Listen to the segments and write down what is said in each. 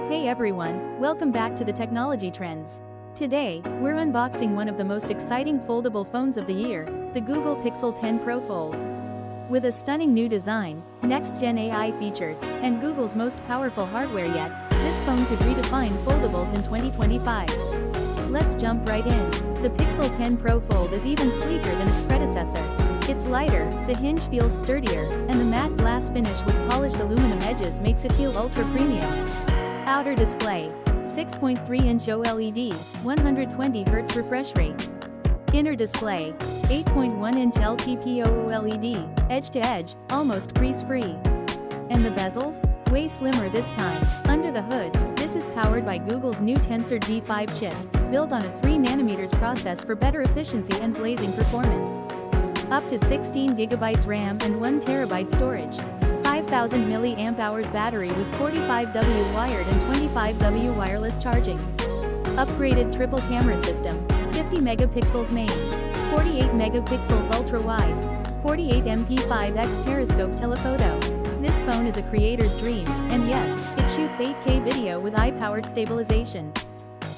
Hey everyone, welcome back to the Technology Trends. Today, we're unboxing one of the most exciting foldable phones of the year, the Google Pixel 10 Pro Fold. With a stunning new design, next-gen AI features, and Google's most powerful hardware yet, this phone could redefine foldables in 2025. Let's jump right in. The Pixel 10 Pro Fold is even sleeker than its predecessor. It's lighter, the hinge feels sturdier, and the matte glass finish with polished aluminum edges makes it feel ultra-premium. Outer display, 6.3-inch OLED, 120Hz refresh rate. Inner display, 8.1-inch LTPO OLED, edge-to-edge, almost crease-free. And the bezels? Way slimmer this time. Under the hood, this is powered by Google's new Tensor G5 chip, built on a 3nm process for better efficiency and blazing performance. Up to 16GB RAM and 1TB storage. 5000 mAh battery with 45W wired and 25W wireless charging. Upgraded triple camera system, 50 megapixels main, 48 megapixels ultra-wide, 48MP5x periscope telephoto. This phone is a creator's dream, and yes, it shoots 8K video with eye-powered stabilization.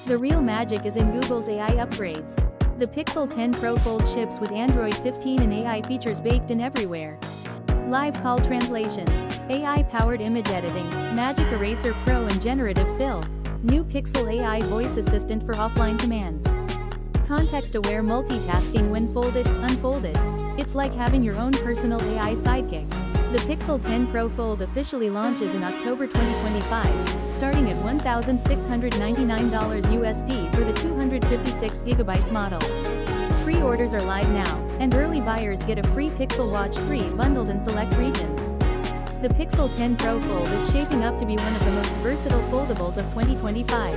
The real magic is in Google's AI upgrades. The Pixel 10 Pro Fold ships with Android 15 and AI features baked in everywhere. Live call translations, AI-powered image editing, Magic Eraser Pro and Generative Fill. New Pixel AI voice assistant for offline commands. Context-aware multitasking when folded, unfolded. It's like having your own personal AI sidekick. The Pixel 10 Pro Fold officially launches in October 2025, starting at $1,699 USD for the 256GB model. Pre-orders are live now, and early buyers get a free Pixel Watch 3 bundled in select regions. The Pixel 10 Pro Fold is shaping up to be one of the most versatile foldables of 2025.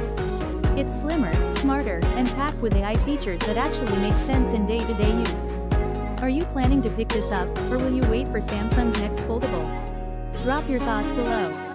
It's slimmer, smarter, and packed with AI features that actually make sense in day-to-day use. Are you planning to pick this up, or will you wait for Samsung's next foldable? Drop your thoughts below.